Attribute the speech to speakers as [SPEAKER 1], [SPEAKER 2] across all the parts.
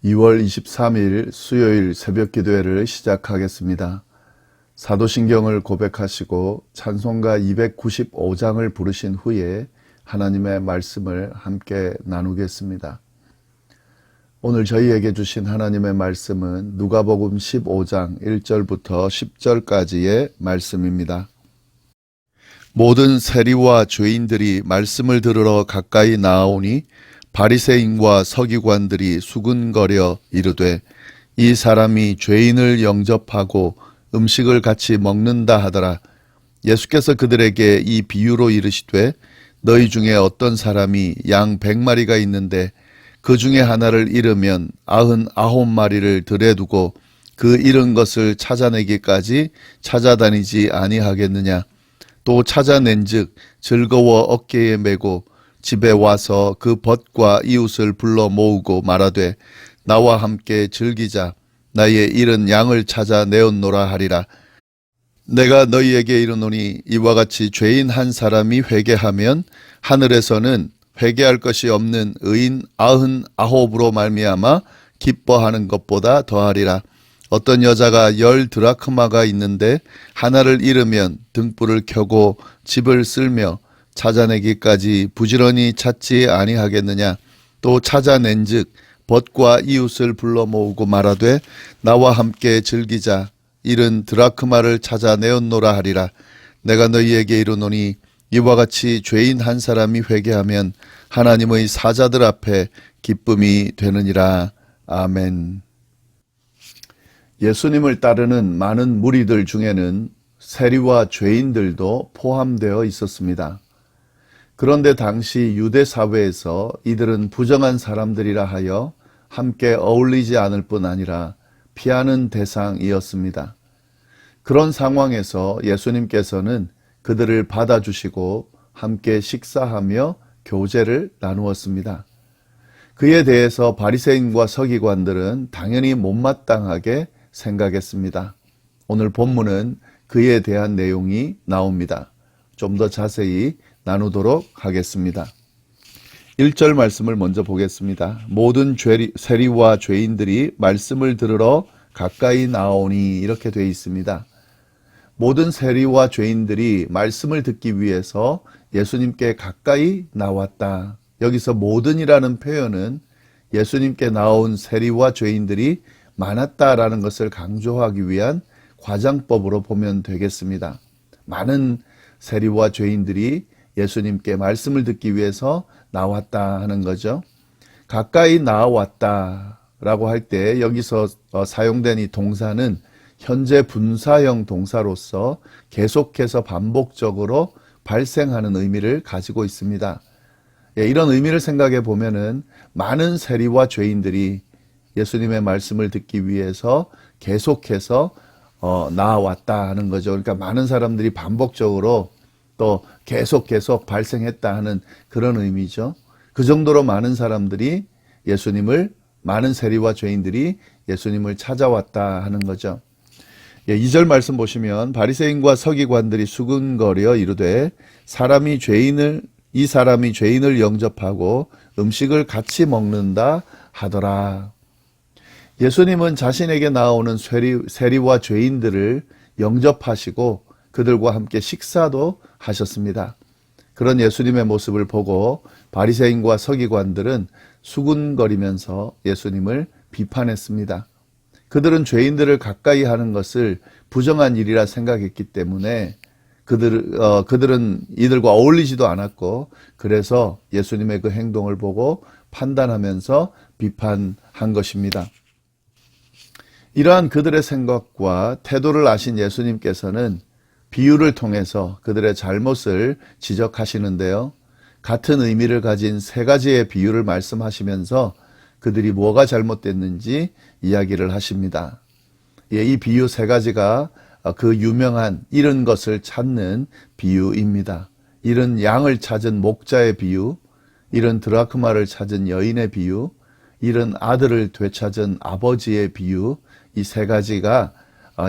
[SPEAKER 1] 2월 23일 수요일 새벽 기도회를 시작하겠습니다. 사도신경을 고백하시고 찬송가 295장을 부르신 후에 하나님의 말씀을 함께 나누겠습니다. 오늘 저희에게 주신 하나님의 말씀은 누가복음 15장 1절부터 10절까지의 말씀입니다. 모든 세리와 죄인들이 말씀을 들으러 가까이 나아오니 바리새인과 서기관들이 수군거려 이르되 이 사람이 죄인을 영접하고 음식을 같이 먹는다 하더라. 예수께서 그들에게 이 비유로 이르시되 너희 중에 어떤 사람이 양 100마리가 있는데 그 중에 하나를 잃으면 99마리를 들에 두고 그 잃은 것을 찾아내기까지 찾아다니지 아니하겠느냐. 또 찾아낸즉 즐거워 어깨에 메고 집에 와서 그 벗과 이웃을 불러 모으고 말하되 나와 함께 즐기자. 나의 잃은 양을 찾아 내었노라 하리라. 내가 너희에게 이르노니 이와 같이 죄인 한 사람이 회개하면 하늘에서는 회개할 것이 없는 의인 99으로 말미암아 기뻐하는 것보다 더하리라. 어떤 여자가 10 드라크마가 있는데 하나를 잃으면 등불을 켜고 집을 쓸며 찾아내기까지 부지런히 찾지 아니하겠느냐. 또 찾아낸즉 벗과 이웃을 불러 모으고 말하되 나와 함께 즐기자. 잃은 드라크마를 찾아내었노라 하리라. 내가 너희에게 이르노니 이와 같이 죄인 한 사람이 회개하면 하나님의 사자들 앞에 기쁨이 되느니라. 아멘. 예수님을 따르는 많은 무리들 중에는 세리와 죄인들도 포함되어 있었습니다. 그런데 당시 유대 사회에서 이들은 부정한 사람들이라 하여 함께 어울리지 않을 뿐 아니라 피하는 대상이었습니다. 그런 상황에서 예수님께서는 그들을 받아주시고 함께 식사하며 교제를 나누었습니다. 그에 대해서 바리새인과 서기관들은 당연히 못마땅하게 생각했습니다. 오늘 본문은 그에 대한 내용이 나옵니다. 좀 더 자세히 나누도록 하겠습니다. 1절 말씀을 먼저 보겠습니다. 모든 세리와 죄인들이 말씀을 들으러 가까이 나오니 이렇게 되어 있습니다. 모든 세리와 죄인들이 말씀을 듣기 위해서 예수님께 가까이 나왔다. 여기서 모든이라는 표현은 예수님께 나온 세리와 죄인들이 많았다라는 것을 강조하기 위한 과장법으로 보면 되겠습니다. 많은 세리와 죄인들이 예수님께 말씀을 듣기 위해서 나왔다 하는 거죠. 가까이 나왔다라고 할 때 여기서 사용된 이 동사는 현재 분사형 동사로서 계속해서 반복적으로 발생하는 의미를 가지고 있습니다. 이런 의미를 생각해 보면은 많은 세리와 죄인들이 예수님의 말씀을 듣기 위해서 계속해서 나왔다 하는 거죠. 그러니까 많은 사람들이 반복적으로 또 계속 발생했다 하는 그런 의미죠. 그 정도로 많은 사람들이 많은 세리와 죄인들이 예수님을 찾아왔다 하는 거죠. 2절 말씀 보시면 바리새인과 서기관들이 수군거려 이르되 이 사람이 죄인을 영접하고 음식을 같이 먹는다 하더라. 예수님은 자신에게 나오는 세리와 죄인들을 영접하시고 그들과 함께 식사도 하셨습니다. 그런 예수님의 모습을 보고 바리새인과 서기관들은 수군거리면서 예수님을 비판했습니다. 그들은 죄인들을 가까이 하는 것을 부정한 일이라 생각했기 때문에 그들은 이들과 어울리지도 않았고 그래서 예수님의 그 행동을 보고 판단하면서 비판한 것입니다. 이러한 그들의 생각과 태도를 아신 예수님께서는 비유를 통해서 그들의 잘못을 지적하시는데요. 같은 의미를 가진 3가지의 비유를 말씀하시면서 그들이 뭐가 잘못됐는지 이야기를 하십니다. 이 비유 3가지가 그 유명한 잃은 것을 찾는 비유입니다. 잃은 양을 찾은 목자의 비유, 잃은 드라크마를 찾은 여인의 비유, 잃은 아들을 되찾은 아버지의 비유, 이 3가지가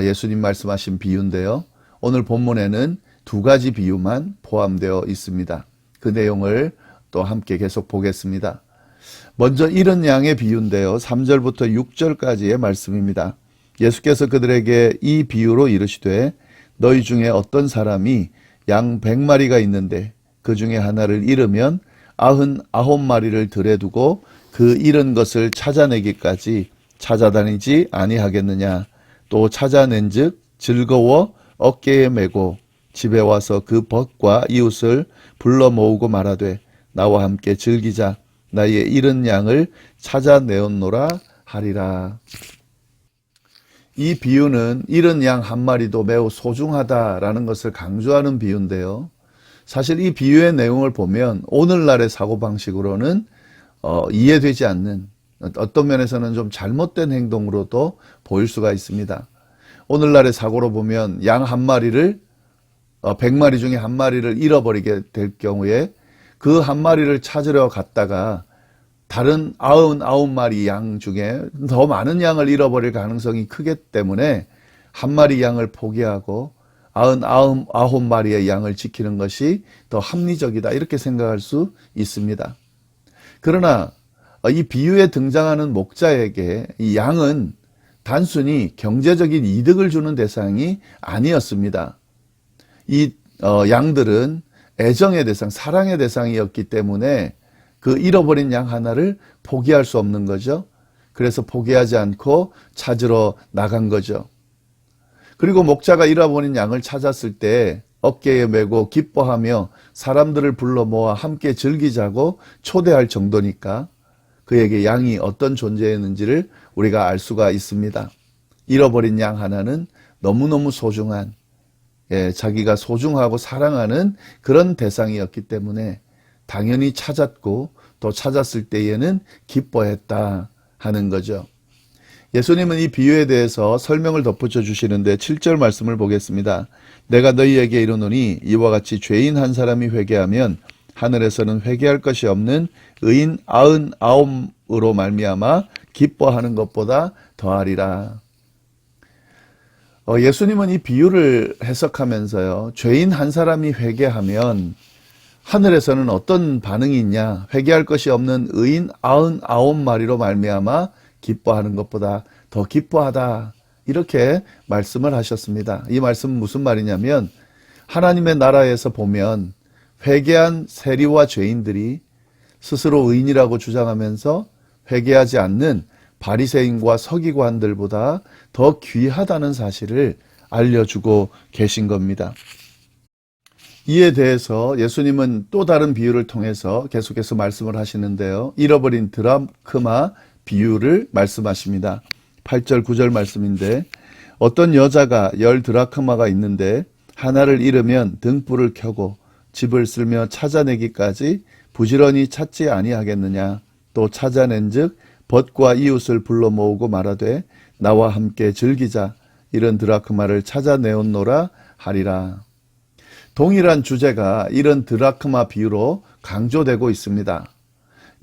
[SPEAKER 1] 예수님 말씀하신 비유인데요. 오늘 본문에는 2가지 비유만 포함되어 있습니다. 그 내용을 또 함께 계속 보겠습니다. 먼저 잃은 양의 비유인데요. 3절부터 6절까지의 말씀입니다. 예수께서 그들에게 이 비유로 이르시되 너희 중에 어떤 사람이 양 100마리가 있는데 그 중에 하나를 잃으면 99마리를 들에 두고 그 잃은 것을 찾아내기까지 찾아다니지 아니하겠느냐. 또 찾아낸즉 즐거워 어깨에 메고 집에 와서 그 벗과 이웃을 불러 모으고 말하되 나와 함께 즐기자. 나의 잃은 양을 찾아내었노라 하리라. 이 비유는 잃은 양 한 마리도 매우 소중하다라는 것을 강조하는 비유인데요. 사실 이 비유의 내용을 보면 오늘날의 사고방식으로는 이해되지 않는, 어떤 면에서는 좀 잘못된 행동으로도 보일 수가 있습니다. 오늘날의 사고로 보면 양 한 마리를 100마리 중에 한 마리를 잃어버리게 될 경우에 그 한 마리를 찾으러 갔다가 다른 99마리 양 중에 더 많은 양을 잃어버릴 가능성이 크기 때문에 한 마리 양을 포기하고 99마리의 양을 지키는 것이 더 합리적이다, 이렇게 생각할 수 있습니다. 그러나 이 비유에 등장하는 목자에게 이 양은 단순히 경제적인 이득을 주는 대상이 아니었습니다. 이 양들은 애정의 대상, 사랑의 대상이었기 때문에 그 잃어버린 양 하나를 포기할 수 없는 거죠. 그래서 포기하지 않고 찾으러 나간 거죠. 그리고 목자가 잃어버린 양을 찾았을 때 어깨에 메고 기뻐하며 사람들을 불러 모아 함께 즐기자고 초대할 정도니까 그에게 양이 어떤 존재였는지를 우리가 알 수가 있습니다. 잃어버린 양 하나는 너무너무 소중한, 자기가 소중하고 사랑하는 그런 대상이었기 때문에 당연히 찾았고 또 찾았을 때에는 기뻐했다 하는 거죠. 예수님은 이 비유에 대해서 설명을 덧붙여 주시는데 7절 말씀을 보겠습니다. 내가 너희에게 이르노니 이와 같이 죄인 한 사람이 회개하면 하늘에서는 회개할 것이 없는 의인 99으로 말미암아 기뻐하는 것보다 더하리라. 예수님은 이 비유를 해석하면서요, 죄인 한 사람이 회개하면 하늘에서는 어떤 반응이 있냐, 회개할 것이 없는 의인 99마리로 말미암아 기뻐하는 것보다 더 기뻐하다, 이렇게 말씀을 하셨습니다. 이 말씀은 무슨 말이냐면 하나님의 나라에서 보면 회개한 세리와 죄인들이 스스로 의인이라고 주장하면서 회개하지 않는 바리새인과 서기관들보다 더 귀하다는 사실을 알려주고 계신 겁니다. 이에 대해서 예수님은 또 다른 비유를 통해서 계속해서 말씀을 하시는데요. 잃어버린 드라크마 비유를 말씀하십니다. 8절 9절 말씀인데 어떤 여자가 10 드라크마가 있는데 하나를 잃으면 등불을 켜고 집을 쓸며 찾아내기까지 부지런히 찾지 아니하겠느냐. 또 찾아낸즉 벗과 이웃을 불러 모으고 말하되 나와 함께 즐기자. 이런 드라크마를 찾아내었노라 하리라. 동일한 주제가 이런 드라크마 비유로 강조되고 있습니다.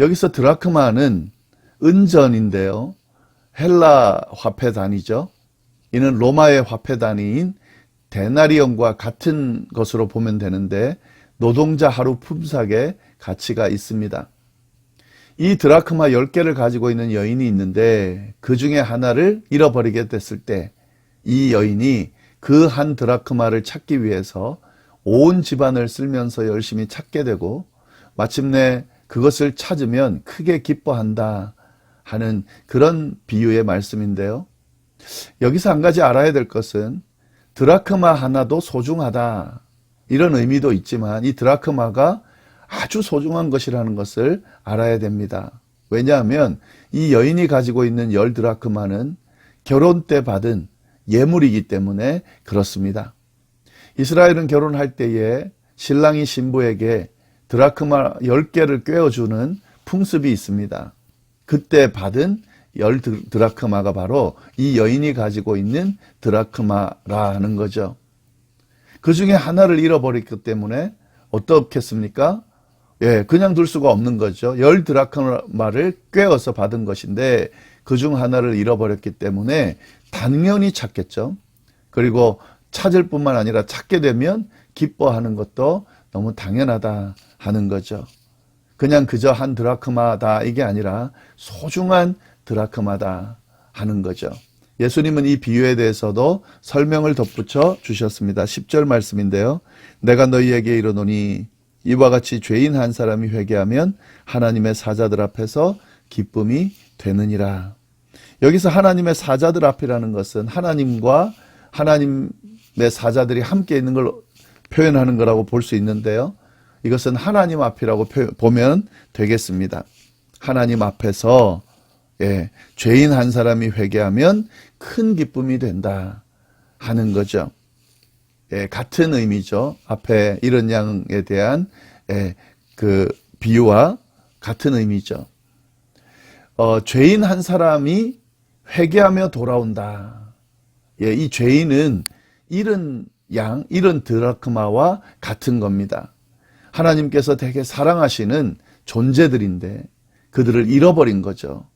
[SPEAKER 1] 여기서 드라크마는 은전인데요. 헬라 화폐 단위죠. 이는 로마의 화폐 단위인 데나리온과 같은 것으로 보면 되는데 노동자 하루 품삯의 가치가 있습니다. 이 드라크마 10개를 가지고 있는 여인이 있는데 그 중에 하나를 잃어버리게 됐을 때 이 여인이 그 한 드라크마를 찾기 위해서 온 집안을 쓸면서 열심히 찾게 되고 마침내 그것을 찾으면 크게 기뻐한다 하는 그런 비유의 말씀인데요. 여기서 한 가지 알아야 될 것은 드라크마 하나도 소중하다, 이런 의미도 있지만 이 드라크마가 아주 소중한 것이라는 것을 알아야 됩니다. 왜냐하면 이 여인이 가지고 있는 10 드라크마는 결혼 때 받은 예물이기 때문에 그렇습니다. 이스라엘은 결혼할 때에 신랑이 신부에게 드라크마 10개를 꿰어주는 풍습이 있습니다. 그때 받은 10 드라크마가 바로 이 여인이 가지고 있는 드라크마라는 거죠. 그 중에 하나를 잃어버렸기 때문에 어떻겠습니까? 그냥 둘 수가 없는 거죠. 10 드라크마를 꿰어서 받은 것인데 그 중 하나를 잃어버렸기 때문에 당연히 찾겠죠. 그리고 찾을 뿐만 아니라 찾게 되면 기뻐하는 것도 너무 당연하다 하는 거죠. 그냥 그저 한 드라크마다 이게 아니라 소중한 드라크마다 하는 거죠. 예수님은 이 비유에 대해서도 설명을 덧붙여 주셨습니다. 10절 말씀인데요. 내가 너희에게 이르노니 이와 같이 죄인 한 사람이 회개하면 하나님의 사자들 앞에서 기쁨이 되느니라. 여기서 하나님의 사자들 앞이라는 것은 하나님과 하나님의 사자들이 함께 있는 걸 표현하는 거라고 볼 수 있는데요. 이것은 하나님 앞이라고 보면 되겠습니다. 하나님 앞에서 죄인 한 사람이 회개하면 큰 기쁨이 된다 하는 거죠. 같은 의미죠. 앞에 이런 양에 대한 그 비유와 같은 의미죠. 죄인 한 사람이 회개하며 돌아온다. 이 죄인은 잃은 양, 잃은 드라크마와 같은 겁니다. 하나님께서 되게 사랑하시는 존재들인데 그들을 잃어버린 거죠.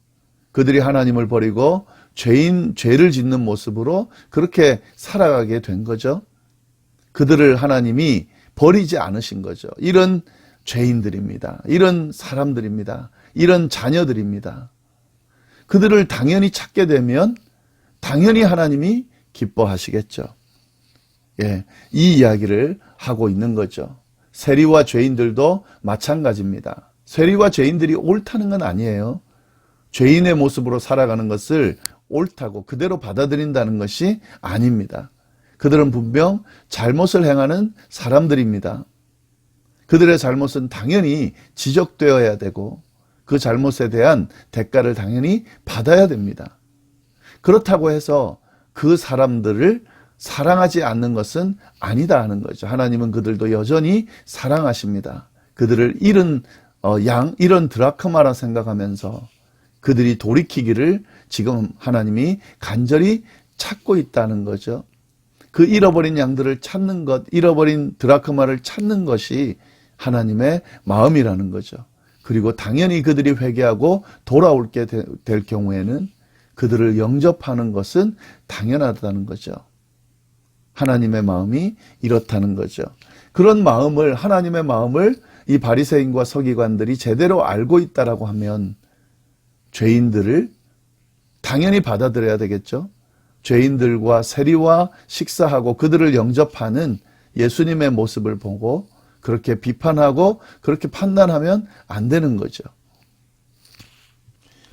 [SPEAKER 1] 그들이 하나님을 버리고 죄를 짓는 모습으로 그렇게 살아가게 된 거죠. 그들을 하나님이 버리지 않으신 거죠. 이런 죄인들입니다. 이런 사람들입니다. 이런 자녀들입니다. 그들을 당연히 찾게 되면 당연히 하나님이 기뻐하시겠죠. 이 이야기를 하고 있는 거죠. 세리와 죄인들도 마찬가지입니다. 세리와 죄인들이 옳다는 건 아니에요. 죄인의 모습으로 살아가는 것을 옳다고 그대로 받아들인다는 것이 아닙니다. 그들은 분명 잘못을 행하는 사람들입니다. 그들의 잘못은 당연히 지적되어야 되고 그 잘못에 대한 대가를 당연히 받아야 됩니다. 그렇다고 해서 그 사람들을 사랑하지 않는 것은 아니다 하는 거죠. 하나님은 그들도 여전히 사랑하십니다. 그들을 잃은 잃은 드라크마라 생각하면서 그들이 돌이키기를 지금 하나님이 간절히 찾고 있다는 거죠. 그 잃어버린 양들을 찾는 것, 잃어버린 드라크마를 찾는 것이 하나님의 마음이라는 거죠. 그리고 당연히 그들이 회개하고 돌아올게 될 경우에는 그들을 영접하는 것은 당연하다는 거죠. 하나님의 마음이 이렇다는 거죠. 그런 마음을, 하나님의 마음을 이 바리새인과 서기관들이 제대로 알고 있다라고 하면 죄인들을 당연히 받아들여야 되겠죠. 죄인들과 세리와 식사하고 그들을 영접하는 예수님의 모습을 보고 그렇게 비판하고 그렇게 판단하면 안 되는 거죠.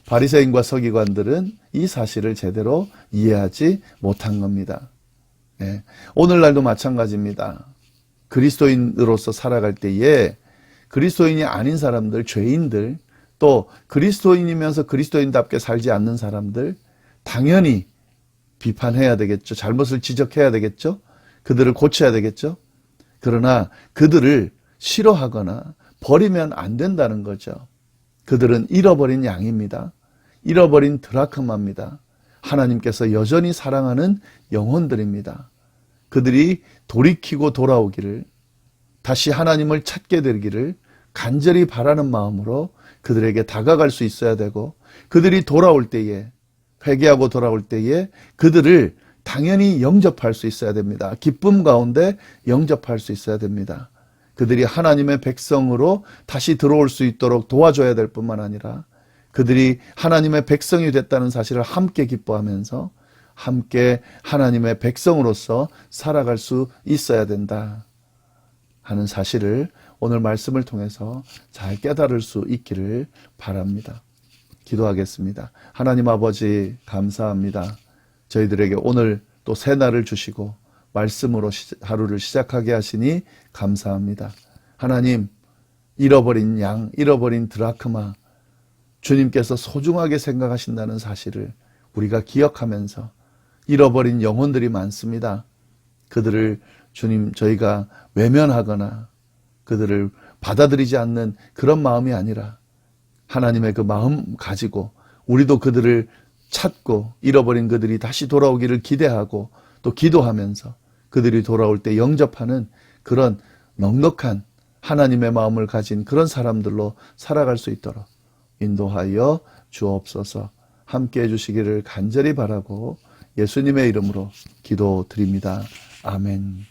[SPEAKER 1] 바리새인과 서기관들은 이 사실을 제대로 이해하지 못한 겁니다. 오늘날도 마찬가지입니다. 그리스도인으로서 살아갈 때에 그리스도인이 아닌 사람들, 죄인들, 또 그리스도인이면서 그리스도인답게 살지 않는 사람들 당연히 비판해야 되겠죠. 잘못을 지적해야 되겠죠. 그들을 고쳐야 되겠죠. 그러나 그들을 싫어하거나 버리면 안 된다는 거죠. 그들은 잃어버린 양입니다. 잃어버린 드라크마입니다. 하나님께서 여전히 사랑하는 영혼들입니다. 그들이 돌이키고 돌아오기를, 다시 하나님을 찾게 되기를 간절히 바라는 마음으로 그들에게 다가갈 수 있어야 되고, 그들이 돌아올 때에, 회개하고 돌아올 때에 그들을 당연히 영접할 수 있어야 됩니다. 기쁨 가운데 영접할 수 있어야 됩니다. 그들이 하나님의 백성으로 다시 들어올 수 있도록 도와줘야 될 뿐만 아니라 그들이 하나님의 백성이 됐다는 사실을 함께 기뻐하면서 함께 하나님의 백성으로서 살아갈 수 있어야 된다 하는 사실을 오늘 말씀을 통해서 잘 깨달을 수 있기를 바랍니다. 기도하겠습니다. 하나님 아버지 감사합니다. 저희들에게 오늘 또 새 날을 주시고 말씀으로 하루를 시작하게 하시니 감사합니다. 하나님, 잃어버린 양, 잃어버린 드라크마, 주님께서 소중하게 생각하신다는 사실을 우리가 기억하면서 잃어버린 영혼들이 많습니다. 그들을 주님 저희가 외면하거나 그들을 받아들이지 않는 그런 마음이 아니라 하나님의 그 마음 가지고 우리도 그들을 찾고 잃어버린 그들이 다시 돌아오기를 기대하고 또 기도하면서 그들이 돌아올 때 영접하는 그런 넉넉한 하나님의 마음을 가진 그런 사람들로 살아갈 수 있도록 인도하여 주옵소서. 함께 해주시기를 간절히 바라고 예수님의 이름으로 기도드립니다. 아멘.